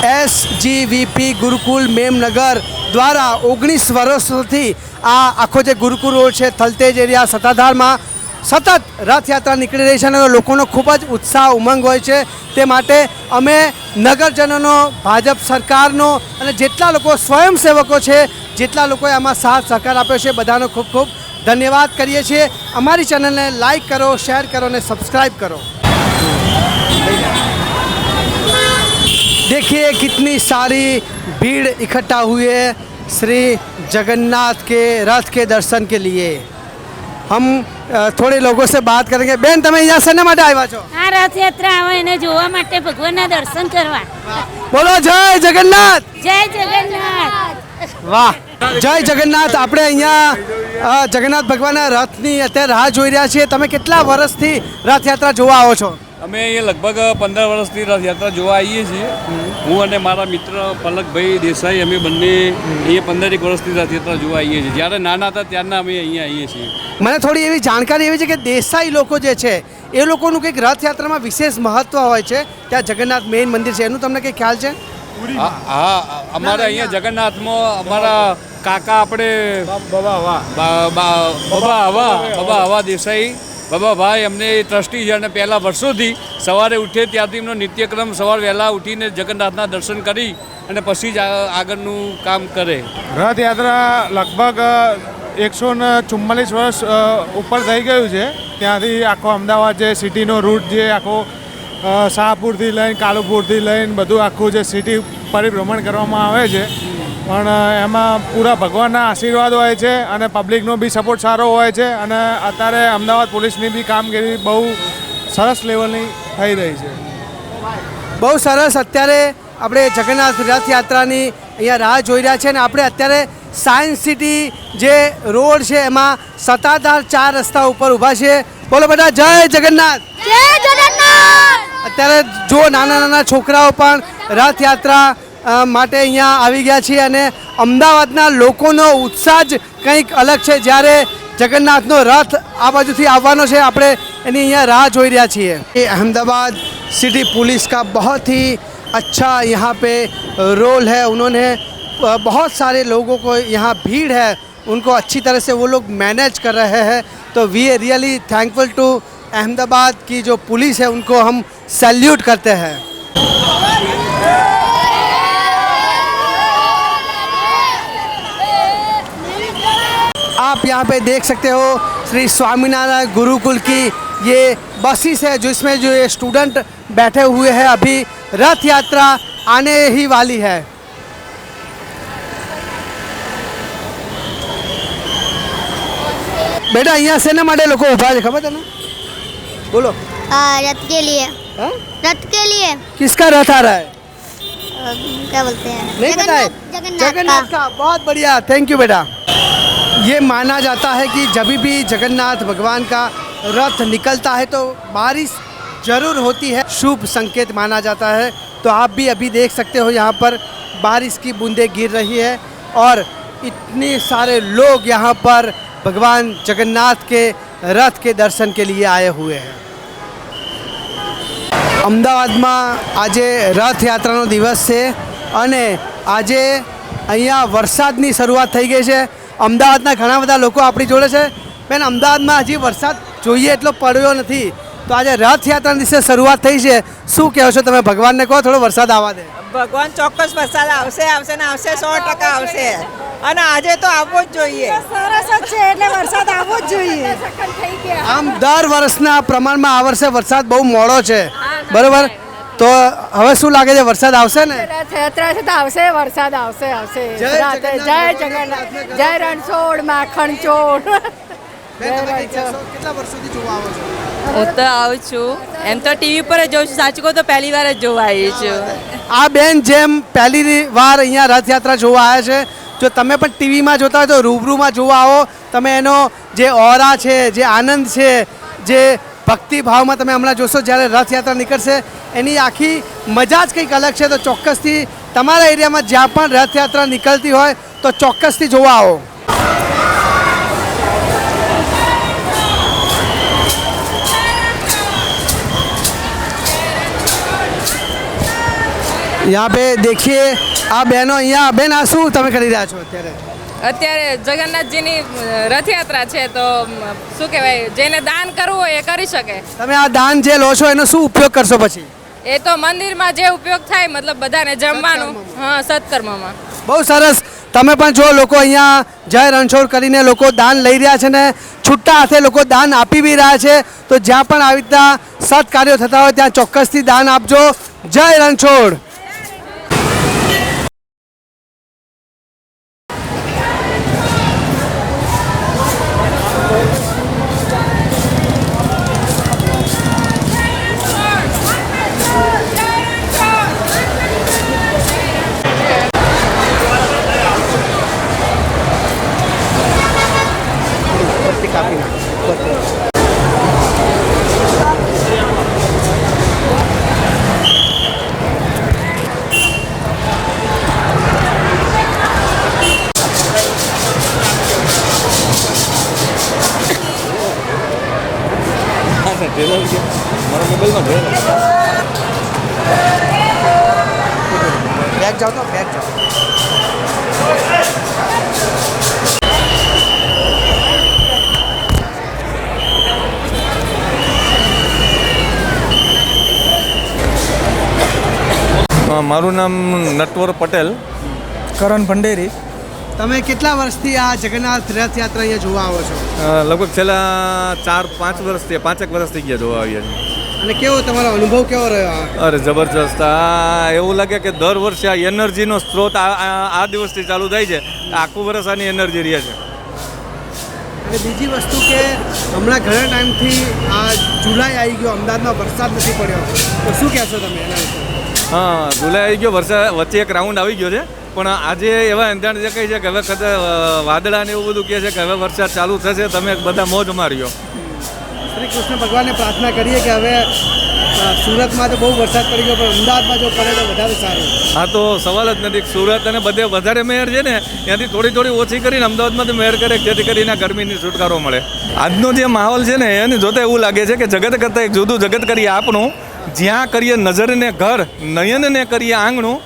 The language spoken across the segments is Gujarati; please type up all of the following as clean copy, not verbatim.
SGVP ગુરુકુલ મેમનગર દ્વારા 19 વર્ષથી આ આખો જે ગુરુકુલ રોડ છે થલતેજ એરિયા સત્તાધારમાં સતત રથયાત્રા નીકળી રહી છે અને લોકોનો ખૂબ જ ઉત્સાહ ઉમંગ હોય છે। તે માટે અમે નગરજનોનો, ભાજપ સરકારનો અને જેટલા લોકો સ્વયંસેવકો છે, જેટલા લોકોએ આમાં સાથ સહકાર આપ્યો છે, બધાનો ખૂબ ખૂબ ધન્યવાદ કરીએ છીએ। हमारी चैनल ने लाइक करो, शेयर करो ने सब्सक्राइब करो। देखिए कितनी सारी भीड़ इकट्ठा हुई है श्री जगन्नाथ के रथ के दर्शन के लिए। हम थोड़े लोगों से बात करेंगे। बेन तमे यहाँ से ना माटे आया छो? हाँ, रथ यात्रा आवे ने जोवा माटे भगवानना दर्शन करवा। बोलो जय जगन्नाथ। जय जगन्नाथ। वाह, जय जगन्नाथ। આપણે અહીંયા જગન્નાથ ભગવાનના રથની અત્યારે રાહ જોઈ રહ્યા છીએ। તમે કેટલા વર્ષથી રથયાત્રા જોવા આવો છો? અમે અહીંયા લગભગ 15 વર્ષથી રથયાત્રા જોવા આવીએ છીએ। હું અને મારા મિત્ર પલકભાઈ દેસાઈ અમે બંને અહીંયા 15 વર્ષથી રથયાત્રા જોવા આવીએ છીએ। જ્યારે નાના હતા ત્યારના અમે અહીંયા આવીએ છીએ। મને થોડી એવી જાણકારી એવી છે કે દેસાઈ લોકો જે છે એ લોકોનું કંઈક રથયાત્રામાં વિશેષ મહત્વ હોય છે। ત્યાં જગન્નાથ મેઇન મંદિર છે, એનું તમને કંઈ ખ્યાલ છે? હા, અમારે અહીંયા જગન્નાથમાં અમારા કાકા આપણે બાબા હવા દેસાઈ બાબાભાઈ અમને ટ્રસ્ટી છે અને પહેલાં વર્ષોથી સવારે ઉઠે ત્યારથી એમનો નિત્યક્રમ સવાર વહેલા ઉઠીને જગન્નાથના દર્શન કરી અને પછી જ આગળનું કામ કરે। રથયાત્રા લગભગ 144 વર્ષ ઉપર થઈ ગયું છે। ત્યાંથી આખો અમદાવાદ જે સિટીનો રૂટ જે આખો શાહપુરથી લઈને કાલુપુરથી લઈને બધું આખું જે સિટી પરિભ્રમણ કરવામાં આવે છે, પણ એમાં પૂરા ભગવાનના આશીર્વાદ હોય છે અને પબ્લિકનો બી સપોર્ટ સારો હોય છે અને અત્યારે અમદાવાદ પોલીસની બી કામગીરી બહુ સરસ લેવલની થઈ રહી છે। બહુ સરસ। અત્યારે આપણે જગન્નાથ રથયાત્રાની અહીંયા રાહ જોઈ રહ્યા છે અને આપણે અત્યારે સાયન્સ સિટી જે રોડ છે એમાં સત્તાધાર 4 રસ્તા ઉપર ઊભા છે। બોલો બેટા જય જગન્નાથ। जय जगन्नाथ। અત્યારે જો નાના નાના છોકરાઓ પણ રથયાત્રા માટે અહીંયા આવી ગયા છે અને અમદાવાદના લોકોનો ઉત્સાહ જ કંઈક અલગ છે। જ્યારે જગન્નાથનો રથ આ બાજુથી આવવાનો છે, આપણે એની અહીંયા રાહ જોઈ રહ્યા છીએ। ये अहमदाबाद सिटी पुलिस का बहुत ही अच्छा यहाँ पे रोल है। उन्होंने बहुत सारे लोगों को, यहाँ भीड़ है, उनको अच्छी तरह से वो लोग मैनेज कर रहे हैं। तो we are really thankful to Ahmedabad की जो पुलिस है, उनको हम सैल्यूट करते हैं। आप यहाँ पे देख सकते हो श्री स्वामीनारायण गुरुकुल की ये बसेस है, जिसमें जो ये स्टूडेंट बैठे हुए हैं। अभी रथ यात्रा आने ही वाली है। बेटा यहाँ से ना माटे लोग उभा है, खबर है ना? बोलो। रथ के लिए। हाँ? रथ के लिए। किसका रथ आ रहा है? क्या बोलते हैं? नहीं पता है? जगन्नाथ का। बहुत बढ़िया, थैंक यू बेटा। ये माना जाता है कि जब भी जगन्नाथ भगवान का रथ निकलता है तो बारिश जरूर होती है, शुभ संकेत माना जाता है। तो आप भी अभी देख सकते हो यहाँ पर बारिश की बूंदें गिर रही है और इतने सारे लोग यहाँ पर भगवान जगन्नाथ के रथ के दर्शन के लिए आए हुए हैं। અમદાવાદમાં આજે રથયાત્રાનો દિવસ છે અને આજે અહીંયા વરસાદની શરૂઆત થઈ ગઈ છે। અમદાવાદના ઘણા બધા લોકો આપણી જોડે છે। બેન, અમદાવાદમાં હજી વરસાદ જોઈએ એટલો પડ્યો નથી, તો આજે રથયાત્રાના દિવસે શરૂઆત થઈ છે, શું કહો છો તમે? ભગવાનને કહો થોડો વરસાદ આવવા દે। ભગવાન ચોક્કસ વરસાદ આવશે, આવશે ને આવશે, 100% આવશે અને આજે તો આવવો જ જોઈએ। સરસ જ છે એટલે વરસાદ આવવો જ જોઈએ। આમ દર વર્ષના પ્રમાણમાં આ વર્ષે વરસાદ બહુ મોડો છે, બરોબર? તો હવે શું લાગે છે, વરસાદ આવશે ને? રથયાત્રા છે તો આવશે, વરસાદ આવશે, આવશે। જય જગન્નાથ, જય રણછોડ માખણ ચોડ। કેટલા વર્ષોથી જોવા આવો છો? હું તો આવું છું, એમ તો ટીવી પર જ જોઉં છું, સાચું કહું તો પહેલી વાર જ જોવા આવી છું। આ બેન જેમ પહેલી વાર અહીંયા રથયાત્રા જોવા આવ્યા છે, જો તમે પણ ટીવીમાં જોતા હોય તો રૂબરૂમાં જોવા આવો। તમે એનો જે ઓરા છે, જે આનંદ છે, જે ભક્તિભાવમાં તમે હમણાં જોશો જ્યારે રથયાત્રા નીકળશે, એની આખી મજા જ કંઈક અલગ છે। તો ચોક્કસથી તમારા એરિયામાં જ્યાં પણ રથયાત્રા નીકળતી હોય તો ચોક્કસથી જોવા આવો। यहाँ पे देखिए આ બહેનો અહીંયા બેન આ શું તમે કરી રહ્યા છો અત્યારે અત્યારે જગન્નાથજીની રથયાત્રા છે તો શું કહેવાય જેને દાન કરવું હોય એ કરી શકે. તમે આ દાન જે લો છો એનો શું ઉપયોગ કરશો પછી એ તો મંદિરમાં જે ઉપયોગ થાય મતલબ બધાને જમવાનું. હા, સત્કર્મમાં. બહુ સરસ તમે પણ જો લોકો અહીંયા જય રણછોડ કરીને લોકો દાન લઈ રહ્યા છે ને છૂટા હાથે લોકો દાન આપી બી રહ્યા છે તો જ્યાં પણ આવી રીતના સત્કાર્યો થતા હોય ત્યાં ચોક્કસથી દાન આપજો. જય રણછોડ. બેગ જાઓ તો બેગ જાઓ. મારું નામ નટવર પટેલ. કરણ ભંડેરી. તમે કેટલા વર્ષથી આ જગન્નાથ રથયાત્રા અહીંયા જોવા આવો છો લગભગ છેલ્લા 4-5 વર્ષથી 5 વર્ષ થઈ ગયા જોવા આવ્યા છે. અને કેવો તમારો અનુભવ કેવો રહ્યો અરે જબરજસ્ત. એવું લાગે કે દર વર્ષે આ એનર્જીનો સ્ત્રોત આ દિવસથી ચાલુ થાય છે. આખું વર્ષ આની એનર્જી રહે છે. અને બીજી વસ્તુ કે હમણાં ઘણા ટાઈમથી આ જુલાઈ આવી ગયો અમદાવાદમાં વરસાદ નથી પડ્યો તો શું કહેશો તમે એના વિશે હા, જુલાઈ આવી ગયો, વરસાદ વચ્ચે એક રાઉન્ડ આવી ગયો છે પણ આજે એવા અંધાણ જે કહે છે કે હવે કદાચ વાદળા ને એવું બધું કહે છે કે હવે વરસાદ ચાલુ થશે તમે બધા મોજ માર્યો. શ્રી કૃષ્ણ ભગવાનને પ્રાર્થના કરીએ કે હવે સુરતમાં તો બહુ વરસાદ પડી ગયો પણ અમદાવાદમાં જો પડે તો વધારે સારું. હા, તો સવાલ જ નથી. સુરત અને બધે વધારે મહેર છે ને ત્યાંથી થોડી ઓછી કરીને અમદાવાદમાં મહેર કરે જેથી કરીને ગરમીની છુટકારો મળે. આજનો જે માહોલ છે ને એને જોતા એવું લાગે છે કે જગત કરતાં એક જુદું જગત કરીએ આપણું. જ્યાં કરીએ નજરને ઘર, નયનને કરીએ આંગણું,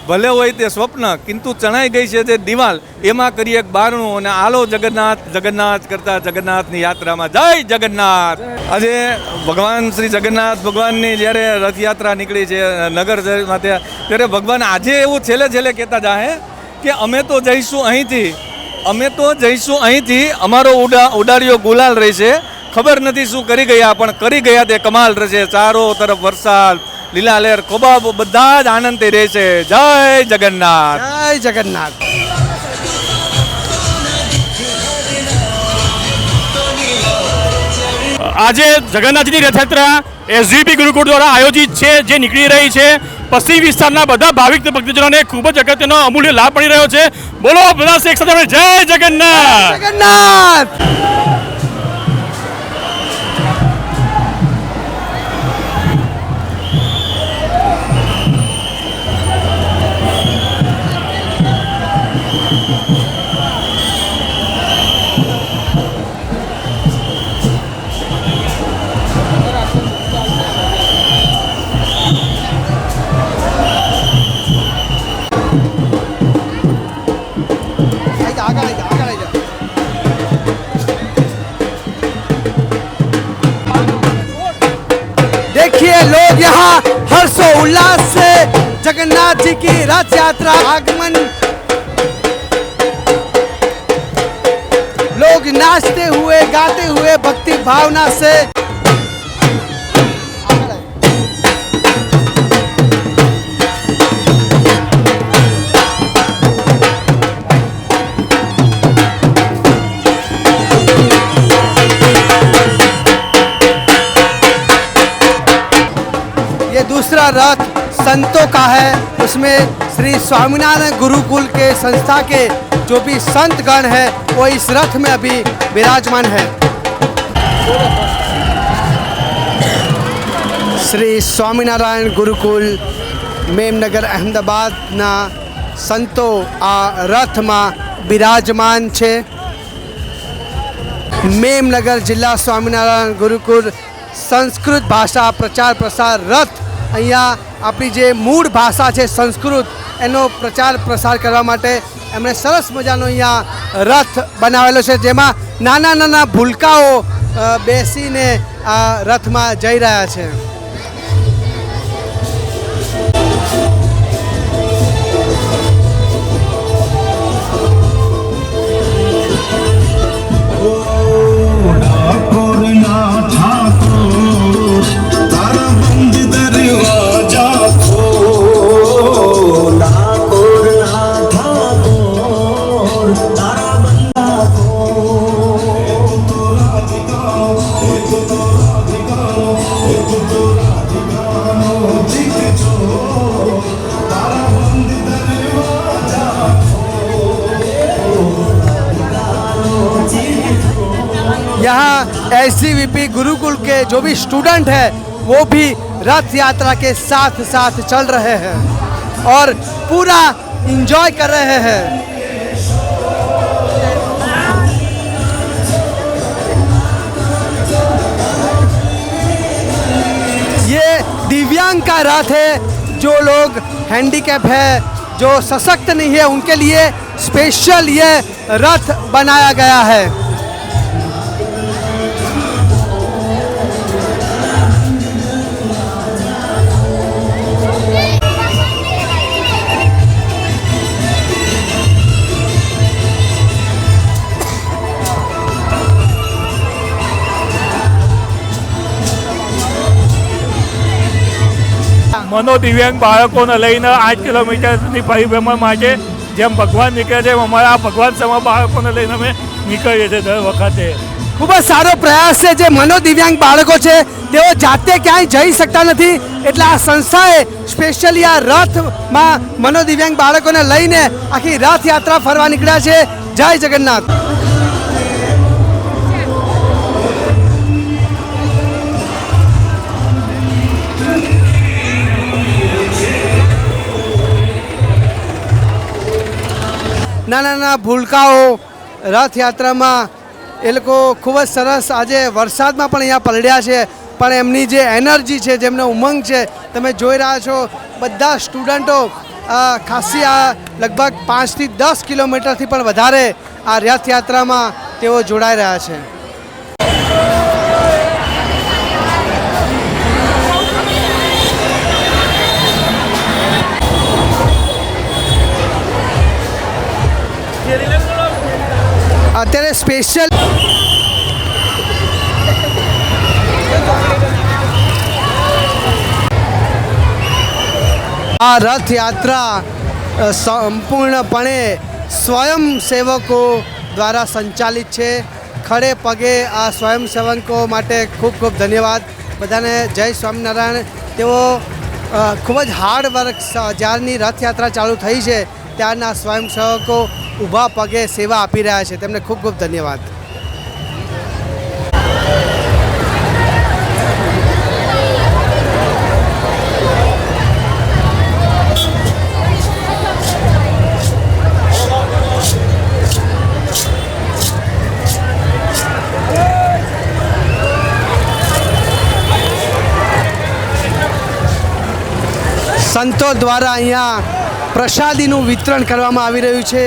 ભલે હોય તે સ્વપ્ન કિંતુ ચણાઈ ગઈ છે તે દિવાલ, એમાં કરીએ એક બારણું. અને આલો જગન્નાથ જગન્નાથ કરતા જગન્નાથની યાત્રામાં જય જગન્નાથ. આજે ભગવાન શ્રી જગન્નાથ ભગવાનની જ્યારે રથયાત્રા નીકળી છે નગર માટે ત્યારે ભગવાન આજે એવું છેલ્લે કહેતા જાય કે અમે તો જઈશું અહીંથી, અમારો ઉડાડ્યો ગુલાલ રહેશે. ખબર નથી શું કરી ગયા પણ કરી ગયા તે કમાલ રહેશે. ચારો તરફ વરસાદ, લીલા લહેર, ખોબા બધા જ આનંદથી રહેશે. જય જગન્નાથ. જય જગન્નાથ. આજે જગન્નાથજીની રથયાત્રા એસજીપી ગુરુકુળ દ્વારા આયોજિત છે જે નીકળી રહી છે. પશ્ચિમ વિસ્તારના બધા ભાવિક ભક્તજનોને ખૂબ જ અગત્યનો અમૂલ્ય લાભ મળી રહ્યો છે. બોલો બધા એક સાથે જય જગન્નાથ. જગન્નાથ. देखिए लोग यहाँ हर्षो उल्लास से जगन्नाथ जी की रथ यात्रा आगमन, लोग नाचते हुए गाते हुए भक्ति भावना से दूसरा रथ संतों का है. उसमें श्री स्वामीनारायण गुरुकुल के संस्था के जो भी संत गण है वो इस रथ में अभी विराजमान है. श्री स्वामीनारायण गुरुकुल मेमनगर अहमदाबाद ना संतो आ रथ में विराजमान है. मेमनगर जिला स्वामीनारायण गुरुकुल संस्कृत भाषा प्रचार प्रसार रथ અહીંયા આપણી જે મૂળ ભાષા છે સંસ્કૃત એનો પ્રચાર પ્રસાર કરવા માટે એમણે સરસ મજાનો અહીંયા રથ બનાવેલો છે, જેમાં નાના નાના ભૂલકાઓ બેસીને આ રથમાં જઈ રહ્યા છે. यहाँ SGVP गुरुकुल के जो भी स्टूडेंट हैं वो भी रथ यात्रा के साथ साथ चल रहे हैं और पूरा इंजॉय कर रहे हैं. ये दिव्यांग का रथ है. जो लोग हैंडीकैप है, जो सशक्त नहीं है, उनके लिए स्पेशल ये रथ बनाया गया है. મનોદિવ્યાંગ બાળકોને લઈને 8 કિલોમીટરની પરિભ્રમણ માટે જેમ ભગવાન નીકળે છે એમ અમારા આ ભગવાન સમા બાળકોને લઈને અમે નીકળીએ છીએ દર વખતે. ખૂબ જ સારો પ્રયાસ છે. જે મનોદિવ્યાંગ બાળકો છે તેઓ જાતે ક્યાંય જઈ શકતા નથી, એટલે આ સંસ્થાએ સ્પેશિયલી આ રથમાં મનોદિવ્યાંગ બાળકોને લઈને આખી રથયાત્રા ફરવા નીકળ્યા છે. જય જગન્નાથ. નાના નાના ભૂલકાઓ રથયાત્રામાં એ લોકો ખૂબ જ સરસ આજે વરસાદમાં પણ અહીંયા પલળ્યા છે, પણ એમની જે એનર્જી છે, જેમનો ઉમંગ છે, તમે જોઈ રહ્યા છો. બધા સ્ટુડન્ટો ખાસી આ લગભગ 5 થી 10 કિલોમીટરથી પણ વધારે આ રથયાત્રામાં તેઓ જોડાઈ રહ્યા છે. અત્યારે સ્પેશિયલ આ રથયાત્રા સંપૂર્ણપણે સ્વયંસેવકો દ્વારા સંચાલિત છે. ખડે પગે આ સ્વયંસેવકો માટે ખૂબ ખૂબ ધન્યવાદ બધાને. જય સ્વામિનારાયણ. તેઓ ખૂબ જ હાર્ડ વર્ક, જ્યારની રથયાત્રા ચાલુ થઈ છે ત્યારના સ્વયંસેવકો ઊભા પગે સેવા આપી રહ્યા છે. તેમને ખૂબ ખૂબ ધન્યવાદ. સંતો દ્વારા અહીંયા પ્રસાદીનું વિતરણ કરવામાં આવી રહ્યું છે.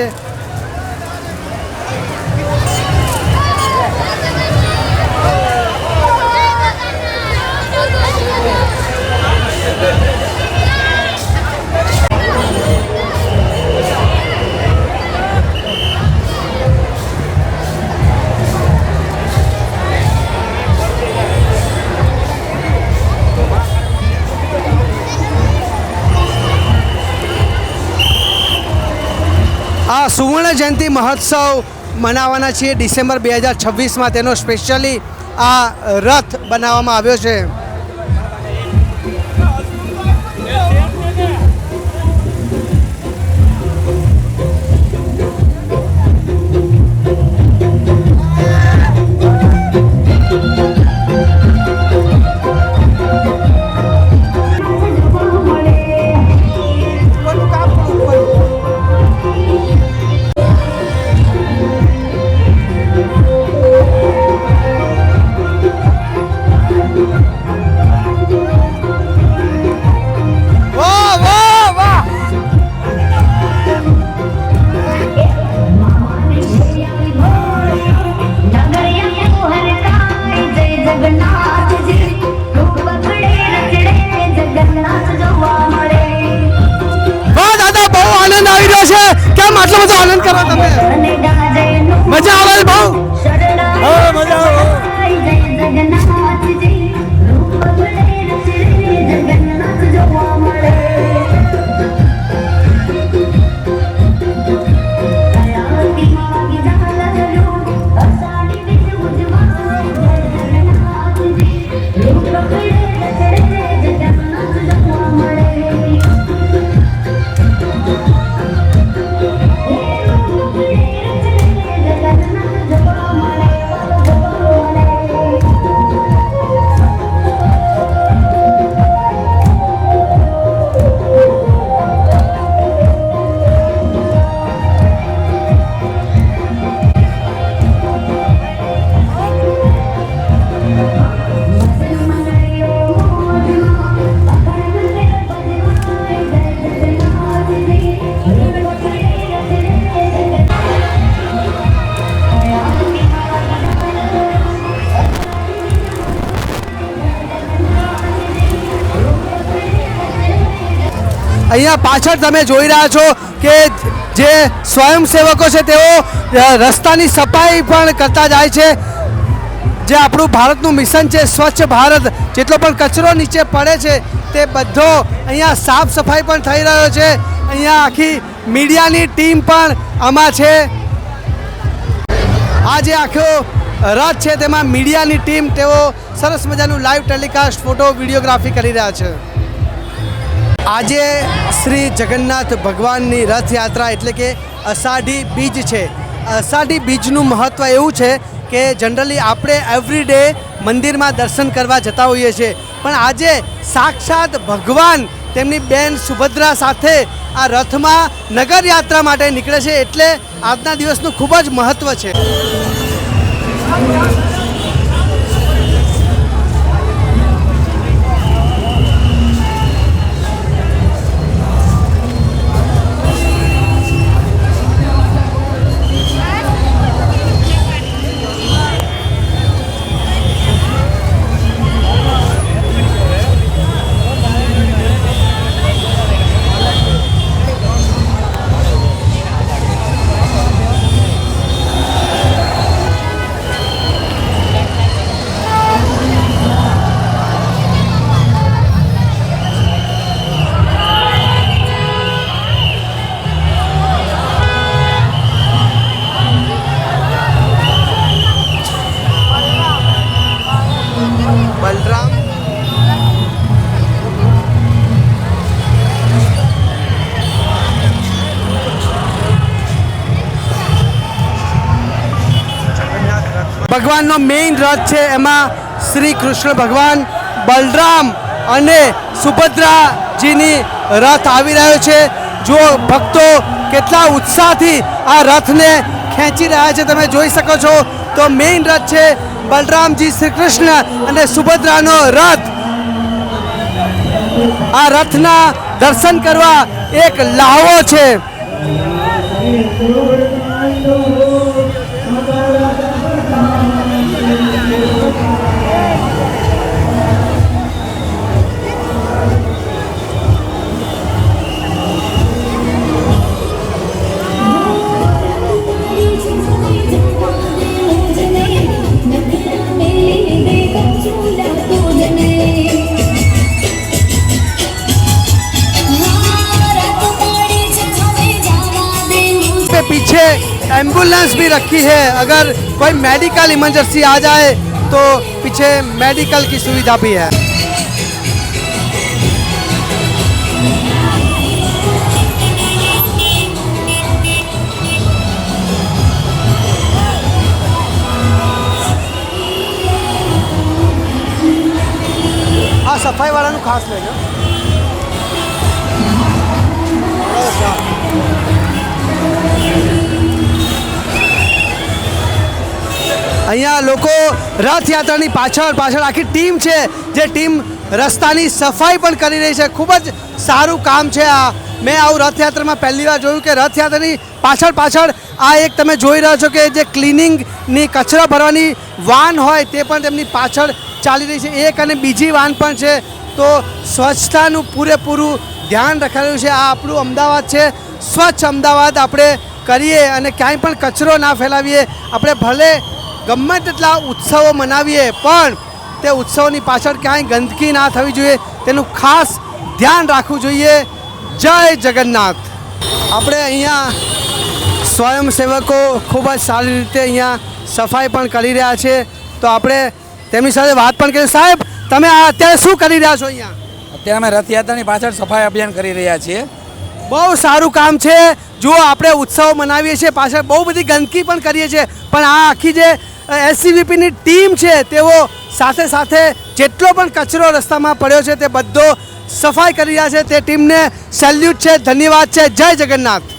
આ સુવર્ણ જયંતિ મહોત્સવ મનાવવાના છીએ ડિસેમ્બર 2026માં. તેનો સ્પેશિયલી આ રથ બનાવવામાં આવ્યો છે. કેમ આટલો બધો આનંદ કરો તમે? મજા આવે છે બહુ? હા મજા આવે. અહીંયા પાછળ તમે જોઈ રહ્યા છો કે જે સ્વયંસેવકો છે તેઓ રસ્તાની સફાઈ પણ કરતા જાય છે. જે આપણું ભારતનું મિશન છે સ્વચ્છ ભારત, જેટલો પણ કચરો નીચે પડે છે તે બધો અહીંયા સાફ સફાઈ પણ થઈ રહ્યો છે. અહીંયા આખી મીડિયાની ટીમ પણ આમાં છે. આ જે આખો રથ છે તેમાં મીડિયાની ટીમ તેઓ સરસ મજાનું લાઈવ ટેલિકાસ્ટ ફોટો વિડીયોગ્રાફી કરી રહ્યા છે. આજે શ્રી જગન્નાથ ભગવાનની રથયાત્રા એટલે કે અષાઢી બીજ છે. અષાઢી બીજનું મહત્ત્વ એવું છે કે જનરલી આપણે એવરી ડે મંદિરમાં દર્શન કરવા જતા હોઈએ છીએ, પણ આજે સાક્ષાત ભગવાન તેમની બેન સુભદ્રા સાથે આ રથમાં નગર યાત્રા માટે નીકળે છે, એટલે આજના દિવસનું ખૂબ જ મહત્ત્વ છે. બલરામ ભગવાનનો મેઇન રથ છે, એમાં શ્રી કૃષ્ણ ભગવાન, બલરામ અને સુભદ્રાજીની રથ આવી રહ્યો છે. જો ભક્તો કેટલા ઉત્સાહથી આ રથને ખેંચી રહ્યા છે તમે જોઈ શકો છો. તો મેઇન રથ છે બલરામજી, શ્રી કૃષ્ણ અને સુભદ્રાનો રથ. આ રથના દર્શન કરવા એક લાહવો છે. पीछे एम्बुलेंस भी रखी है, अगर कोई मेडिकल इमरजेंसी आ जाए तो पीछे मेडिकल की सुविधा भी है. આ સફાઈ વાળાનું ખાસ લેજો. અહીંયા લોકો રથયાત્રાની પાછળ આખી ટીમ છે, જે ટીમ રસ્તાની સફાઈ પણ કરી રહી છે. ખૂબ જ સારું કામ છે આ. મેં આવું રથયાત્રામાં પહેલી વાર જોયું કે રથયાત્રાની પાછળ આ એક તમે જોઈ રહ્યા છો કે જે ક્લિનિંગની કચરા ભરવાની વાન હોય તે પણ તેમની પાછળ ચાલી રહી છે. એક અને બીજી વાન પણ છે. તો સ્વચ્છતાનું પૂરેપૂરું ધ્યાન રખાયેલું છે. આ આપણું અમદાવાદ છે. સ્વચ્છ અમદાવાદ આપણે કરીએ અને ક્યાંય પણ કચરો ના ફેલાવીએ. આપણે ભલે ગમે તેટલા ઉત્સવો મનાવીએ પણ તે ઉત્સવોની પાછળ ક્યાંય ગંદકી ના થવી જોઈએ, તેનું ખાસ ધ્યાન રાખવું જોઈએ. જય જગન્નાથ. આપણે અહીંયા સ્વયંસેવકો ખૂબ જ સારી રીતે અહીંયા સફાઈ પણ કરી રહ્યા છે, તો આપણે તેમની સાથે વાત પણ કરીએ. સાહેબ, તમે આ અત્યારે શું કરી રહ્યા છો અહીંયા? અત્યારે અમે રથયાત્રાની પાછળ સફાઈ અભિયાન કરી રહ્યા છીએ. બહુ સારું કામ છે. જુઓ, આપણે ઉત્સવ મનાવીએ છીએ, પાછળ બહુ બધી ગંદકી પણ કરીએ છીએ, પણ આ આખી જે એસસીવીપીની ટીમ છે તેઓ સાથે સાથે જેટલો પણ કચરો રસ્તામાં પડ્યો છે તે બધો સફાઈ કરી રહ્યા છે. તે ટીમને સેલ્યુટ છે, ધન્યવાદ છે. જય જગન્નાથ.